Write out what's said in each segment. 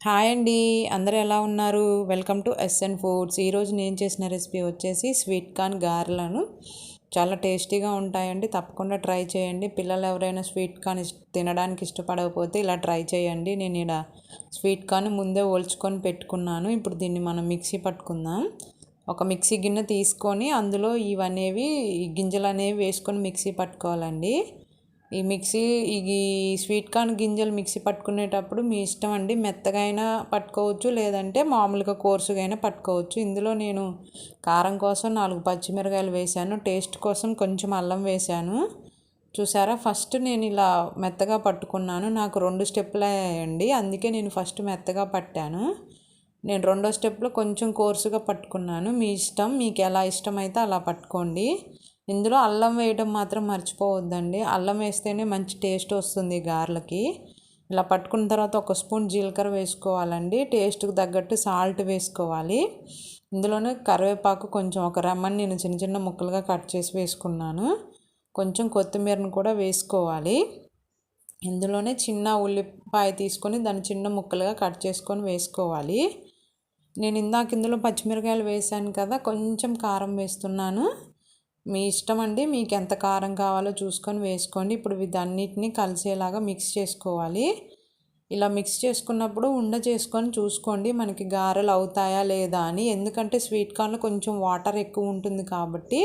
Hi అండి, అందరూ ఎలా ఉన్నారు? Welcome to SN Foods. ఈరోజు నేను చేసిన రెసిపీ వచ్చేసి స్వీట్ కార్న్ గారెలను. చాలా టేస్టీగా ఉంటాయండి, తప్పకుండా ట్రై చేయండి. పిల్లలు ఎవరైనా స్వీట్ కార్న్ తినడానికి ఇష్టపడకపోతే ఇలా ట్రై చేయండి. నేను ఇలా స్వీట్ కార్న్ ముందే ఒలుచుకొని పెట్టుకున్నాను. ఇప్పుడు దీన్ని మనం మిక్సీ పట్టుకుందాం. ఒక మిక్సీ గిన్నె తీసుకొని అందులో ఈ గింజలు అనేవి వేసుకొని మిక్సీ పట్టుకోవాలండి. ఈ స్వీట్ కార్న్ గింజలు మిక్సీ పట్టుకునేటప్పుడు మీ ఇష్టం అండి, మెత్తగా అయినా పట్టుకోవచ్చు, లేదంటే మామూలుగా కోర్సుగా అయినా పట్టుకోవచ్చు. ఇందులో నేను కారం కోసం 4 పచ్చిమిరకాయలు వేసాను, టేస్ట్ కోసం కొంచెం అల్లం వేసాను. చూసారా, ఫస్ట్ నేను ఇలా మెత్తగా పట్టుకున్నాను. నాకు 2 స్టెప్పులు అయ్యాయండి, అందుకే నేను ఫస్ట్ మెత్తగా పట్టాను. నేను రెండో స్టెప్లో కొంచెం కోర్సుగా పట్టుకున్నాను. మీ ఇష్టం, మీకు ఎలా ఇష్టమైతే అలా పట్టుకోండి. ఇందులో అల్లం వేయడం మాత్రం మర్చిపోవద్దండి. అల్లం వేస్తేనే మంచి టేస్ట్ వస్తుంది గారెలకి. ఇలా పట్టుకున్న తర్వాత 1 స్పూన్ జీలకర్ర వేసుకోవాలండి. టేస్ట్కి తగ్గట్టు సాల్ట్ వేసుకోవాలి. ఇందులోనే కరివేపాకు కొంచెం, ఒక రెమ్మని నేను చిన్న చిన్న ముక్కలుగా కట్ చేసి వేసుకున్నాను. కొంచెం కొత్తిమీరను కూడా వేసుకోవాలి. ఇందులోనే చిన్న ఉల్లిపాయ తీసుకొని దాన్ని చిన్న ముక్కలుగా కట్ చేసుకొని వేసుకోవాలి. నేను ఇందులో పచ్చిమిరకాయలు వేసాను కదా, కొంచెం కారం వేస్తున్నాను. మీ ఇష్టం అండి, మీకు ఎంత కారం కావాలో చూసుకొని వేసుకోండి. ఇప్పుడు వీటన్నిటిని కలిసేలాగా మిక్స్ చేసుకోవాలి. ఇలా మిక్స్ చేసుకున్నప్పుడు ఉండ చేసుకొని చూసుకోండి మనకి గారెలు అవుతాయా లేదా అని. ఎందుకంటే స్వీట్ కార్న్లో కొంచెం వాటర్ ఎక్కువ ఉంటుంది కాబట్టి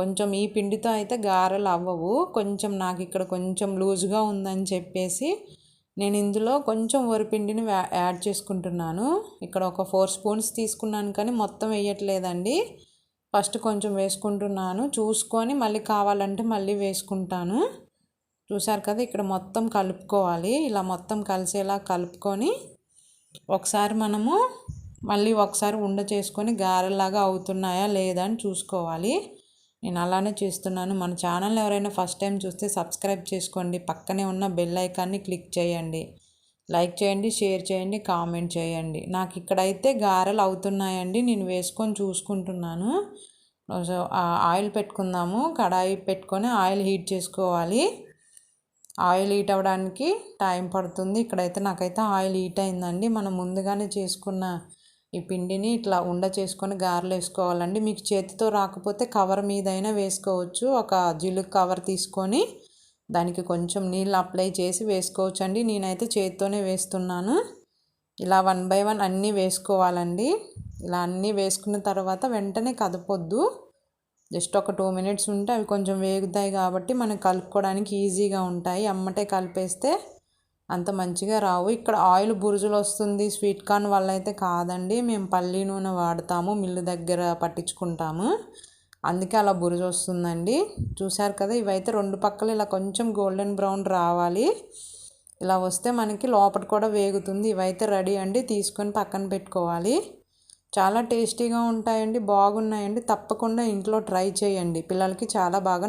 కొంచెం ఈ పిండితో అయితే గారెలు అవ్వవు. కొంచెం నాకు ఇక్కడ కొంచెం లూజ్గా ఉందని చెప్పేసి నేను ఇందులో కొంచెం వరిపిండిని యాడ్ చేసుకుంటున్నాను. ఇక్కడ ఒక 4 స్పూన్స్ తీసుకున్నాను, కానీ మొత్తం వేయట్లేదండి. ఫస్ట్ కొంచెం వేసుకుంటున్నాను, చూసుకొని మళ్ళీ కావాలంటే మళ్ళీ వేసుకుంటాను. చూసారు కదా, ఇక్కడ మొత్తం కలుపుకోవాలి. ఇలా మొత్తం కలిసేలా కలుపుకొని మళ్ళీ ఒకసారి ఉండ చేసుకొని గారెలాగా అవుతున్నాయా లేదా అని చూసుకోవాలి. నేను అలానే చేస్తున్నాను. మన ఛానల్ ఎవరైనా ఫస్ట్ టైం చూస్తే సబ్స్క్రైబ్ చేసుకోండి, పక్కనే ఉన్న బెల్ ఐకాన్ని క్లిక్ చేయండి, లైక్ చేయండి, షేర్ చేయండి, కామెంట్ చేయండి. నాకు ఇక్కడైతే గారెలు అవుతున్నాయండి, నేను వేసుకొని చూసుకుంటున్నాను. ఆయిల్ పెట్టుకుందాము. కడాయి పెట్టుకొని ఆయిల్ హీట్ చేసుకోవాలి. ఆయిల్ హీట్ అవ్వడానికి టైం పడుతుంది. ఇక్కడైతే నాకైతే ఆయిల్ హీట్ అయిందండి. మనం ముందుగానే చేసుకున్న ఈ పిండిని ఇట్లా ఉండ చేసుకొని గారెలు వేసుకోవాలండి. మీకు చేతితో రాకపోతే కవర్ మీద అయినా వేసుకోవచ్చు. ఒక జిలుగు కవర్ తీసుకొని దానికి కొంచెం నీళ్ళు అప్లై చేసి వేసుకోవచ్చు అండి. నేనైతే చేతితోనే వేస్తున్నాను. ఇలా 1 బై 1 అన్నీ వేసుకోవాలండి. ఇలా అన్నీ వేసుకున్న తర్వాత వెంటనే కదపొద్దు. జస్ట్ ఒక 2 మినిట్స్ ఉంటే అవి కొంచెం వేగుతాయి కాబట్టి మనకు కలుపుకోవడానికి ఈజీగా ఉంటాయి. అమ్మటే కలిపేస్తే అంత మంచిగా రావు. ఇక్కడ ఆయిల్ బురుజులు వస్తుంది స్వీట్ కార్న్ వల్ల అయితే కాదండి, మేము పల్లి నూనె వాడతాము, మిల్లు దగ్గర పట్టించుకుంటాము, అందుకే అలా బురుజు వస్తుందండి. చూసారు కదా, ఇవైతే 2 పక్కలు ఇలా కొంచెం గోల్డెన్ బ్రౌన్ రావాలి. ఇలా వస్తే మనకి లోపల కూడా వేగుతుంది. ఇవైతే రెడీ అండి, తీసుకొని పక్కన పెట్టుకోవాలి. చాలా టేస్టీగా ఉంటాయండి, బాగున్నాయండి. తప్పకుండా ఇంట్లో ట్రై చేయండి, పిల్లలకి చాలా బాగా